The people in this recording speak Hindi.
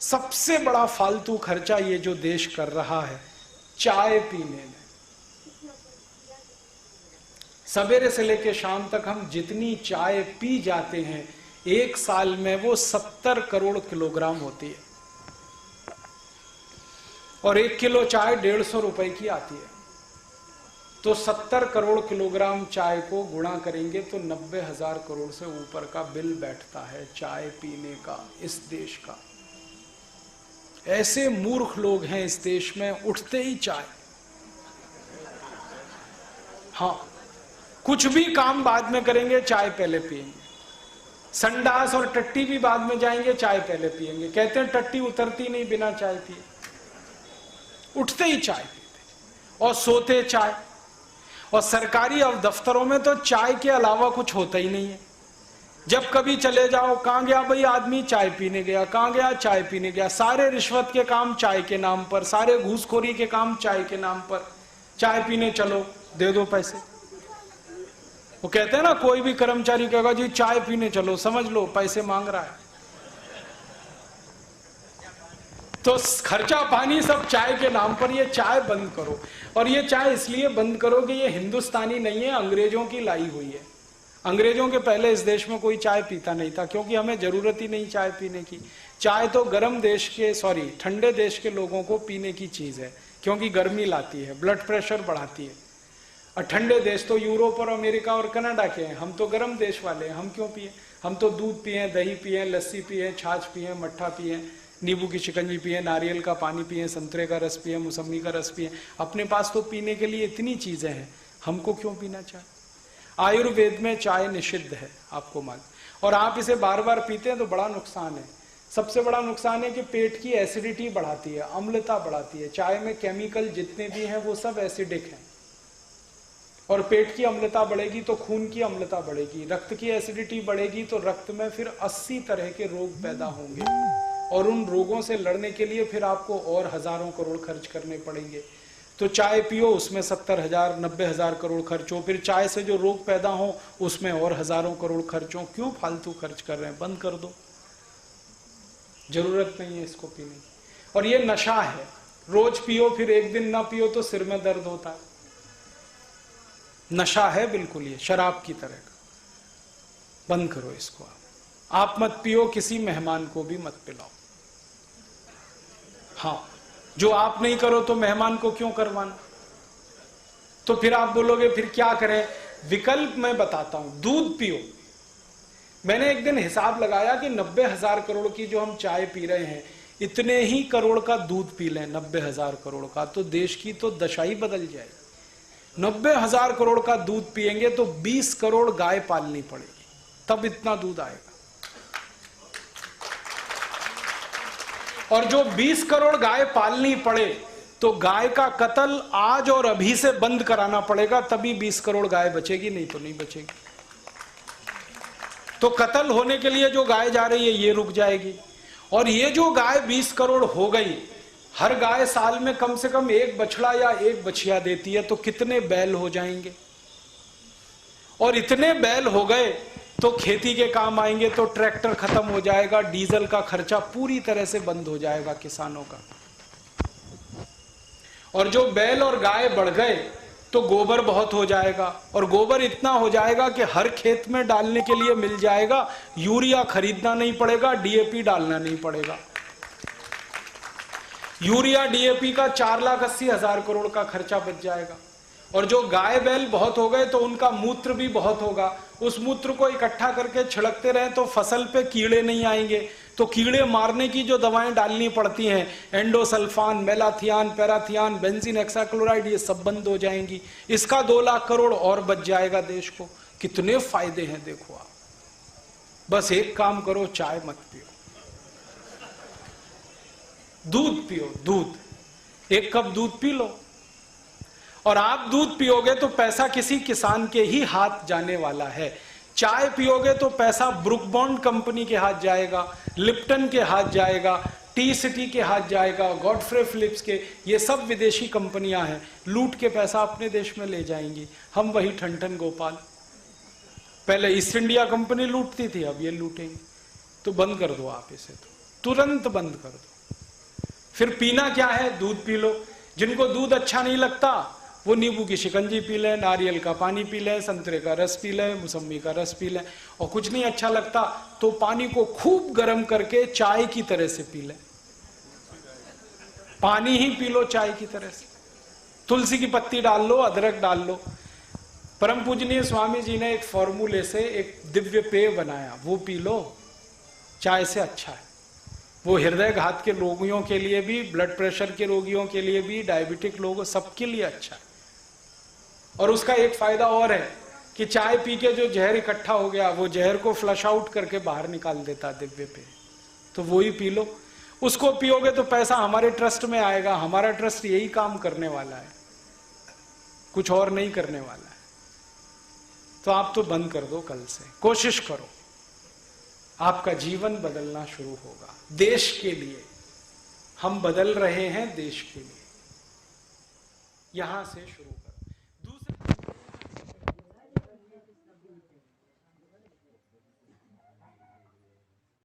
सबसे बड़ा फालतू खर्चा ये जो देश कर रहा है चाय पीने में। सवेरे से लेकर शाम तक हम जितनी चाय पी जाते हैं, एक साल में वो 70 करोड़ किलोग्राम होती है, और 1 किलो चाय 150 रुपए की आती है। तो 70 करोड़ किलोग्राम चाय को गुणा करेंगे तो 90,000 करोड़ से ऊपर का बिल बैठता है चाय पीने का इस देश का। ऐसे मूर्ख लोग हैं इस देश में, उठते ही चाय। हाँ, कुछ भी काम बाद में करेंगे, चाय पहले पिएंगे। संडास और टट्टी भी बाद में जाएंगे, चाय पहले पिएंगे। कहते हैं टट्टी उतरती नहीं बिना चाय पिए। उठते ही चाय पीते और सोते चाय। और सरकारी और दफ्तरों में तो चाय के अलावा कुछ होता ही नहीं है। जब कभी चले जाओ, कहां गया भाई आदमी, चाय पीने गया। कहां गया, चाय पीने गया। सारे रिश्वत के काम चाय के नाम पर, सारे घूसखोरी के काम चाय के नाम पर। चाय पीने चलो, दे दो पैसे। वो कहते हैं ना, कोई भी कर्मचारी कहेगा जी चाय पीने चलो, समझ लो पैसे मांग रहा है। तो खर्चा पानी सब चाय के नाम पर। ये चाय बंद करो। और ये चाय इसलिए बंद करो कि ये हिंदुस्तानी नहीं है, अंग्रेजों की लाई हुई है। अंग्रेजों के पहले इस देश में कोई चाय पीता नहीं था, क्योंकि हमें जरूरत ही नहीं चाय पीने की। चाय तो गर्म देश के, ठंडे देश के लोगों को पीने की चीज है, क्योंकि गर्मी लाती है, ब्लड प्रेशर बढ़ाती है। और ठंडे देश तो यूरोप और अमेरिका और कनाडा के हैं। हम तो गर्म देश वाले हैं, हम क्यों पिए? हम तो दूध पिए, दही पिए, लस्सी पिए, छाछ पिए, मट्ठा पिए, नींबू की शिकंजी पिए, नारियल का पानी पिए, संतरे का रस पिए, मौसमी का रस पिए। अपने पास तो पीने के लिए इतनी चीजें हैं, हमको क्यों पीना चाय? आयुर्वेद में चाय निषिद्ध है, आपको मालूम। और आप इसे बार बार पीते हैं तो बड़ा नुकसान है। सबसे बड़ा नुकसान है कि पेट की एसिडिटी बढ़ाती है, अम्लता बढ़ाती है। चाय में केमिकल जितने भी हैं वो सब एसिडिक हैं, और पेट की अम्लता बढ़ेगी तो खून की अम्लता बढ़ेगी, रक्त की एसिडिटी बढ़ेगी तो रक्त में फिर 80 तरह के रोग पैदा होंगे, और उन रोगों से लड़ने के लिए फिर आपको और हजारों करोड़ खर्च करने पड़ेंगे। तो चाय पियो, उसमें 70,000 90,000 करोड़ खर्च हो, फिर चाय से जो रोग पैदा हो उसमें और हजारों करोड़ खर्च हो। क्यों फालतू खर्च कर रहे हैं? बंद कर दो, जरूरत नहीं है इसको पीने की। और ये नशा है, रोज पियो फिर एक दिन ना पियो तो सिर में दर्द होता है। नशा है बिल्कुल, ये शराब की तरह का। बंद करो इसको। आप मत पियो, किसी मेहमान को भी मत पिलाओ। हाँ, जो आप नहीं करो तो मेहमान को क्यों करवाना? तो फिर आप बोलोगे फिर क्या करें? विकल्प मैं बताता हूं, दूध पियो। मैंने एक दिन हिसाब लगाया कि 90,000 करोड़ की जो हम चाय पी रहे हैं, इतने ही करोड़ का दूध पी लें, 90,000 करोड़ का, तो देश की तो दशा ही बदल जाएगी। 90,000 करोड़ का दूध पिएंगे तो 20 करोड़ गाय पालनी पड़ेगी, तब इतना दूध आएगा। और जो 20 करोड़ गाय पालनी पड़े तो गाय का कत्ल आज और अभी से बंद कराना पड़ेगा, तभी 20 करोड़ गाय बचेगी, नहीं तो नहीं बचेगी। तो कत्ल होने के लिए जो गाय जा रही है ये रुक जाएगी। और ये जो गाय 20 करोड़ हो गई, हर गाय साल में कम से कम एक बछड़ा या एक बछिया देती है, तो कितने बैल हो जाएंगे? और इतने बैल हो गए तो खेती के काम आएंगे, तो ट्रैक्टर खत्म हो जाएगा, डीजल का खर्चा पूरी तरह से बंद हो जाएगा किसानों का। और जो बैल और गाय बढ़ गए तो गोबर बहुत हो जाएगा, और गोबर इतना हो जाएगा कि हर खेत में डालने के लिए मिल जाएगा, यूरिया खरीदना नहीं पड़ेगा, डीएपी डालना नहीं पड़ेगा। यूरिया डीएपी का 4,80,000 करोड़ का खर्चा बच जाएगा। और जो गाय बैल बहुत हो गए तो उनका मूत्र भी बहुत होगा, उस मूत्र को इकट्ठा करके छिड़कते रहे तो फसल पे कीड़े नहीं आएंगे। तो कीड़े मारने की जो दवाएं डालनी पड़ती हैं, endosulfan, malathion, parathion, benzene hexachloride, ये सब बंद हो जाएंगी। इसका 2 लाख करोड़ और बच जाएगा देश को। कितने फायदे हैं देखो आप। बस एक काम करो, चाय मत पियो, दूध पियो। दूध, 1 कप दूध पी लो। और आप दूध पियोगे तो पैसा किसी किसान के ही हाथ जाने वाला है। चाय पियोगे तो पैसा ब्रुक बॉन्ड कंपनी के हाथ जाएगा, लिप्टन के हाथ जाएगा, टी सिटी के हाथ जाएगा, गॉडफ्रे फिलिप्स के, ये सब विदेशी कंपनियां हैं, लूट के पैसा अपने देश में ले जाएंगी। हम वही ठन गोपाल, पहले ईस्ट इंडिया कंपनी लूटती थी, अब ये लूटेंगे। तो बंद कर दो आप इसे। तो तुरंत बंद कर दो। फिर पीना क्या है? दूध पी लो। जिनको दूध अच्छा नहीं लगता वो नींबू की शिकंजी पी लें, नारियल का पानी पी लें, संतरे का रस पी लें, मौसम्मी का रस पी लें। और कुछ नहीं अच्छा लगता तो पानी को खूब गर्म करके चाय की तरह से पी लें। पानी ही पी लो चाय की तरह से। तुलसी की पत्ती डाल लो, अदरक डाल लो। परम पूजनीय स्वामी जी ने एक फॉर्मूले से एक दिव्य पेय बनाया, वो पी लो, चाय से अच्छा है वो। हृदय घात के रोगियों के लिए भी, ब्लड प्रेशर के रोगियों के लिए भी, डायबिटिक लोगों, सबके लिए अच्छा है। और उसका एक फायदा और है कि चाय पी के जो जहर इकट्ठा हो गया वो जहर को फ्लश आउट करके बाहर निकाल देता दिव्य पेय। तो वो ही पी लो। उसको पियोगे तो पैसा हमारे ट्रस्ट में आएगा। हमारा ट्रस्ट यही काम करने वाला है, कुछ और नहीं करने वाला है। तो आप तो बंद कर दो कल से, कोशिश करो, आपका जीवन बदलना शुरू होगा। देश के लिए हम बदल रहे हैं, देश के लिए। यहां से शुरू करें।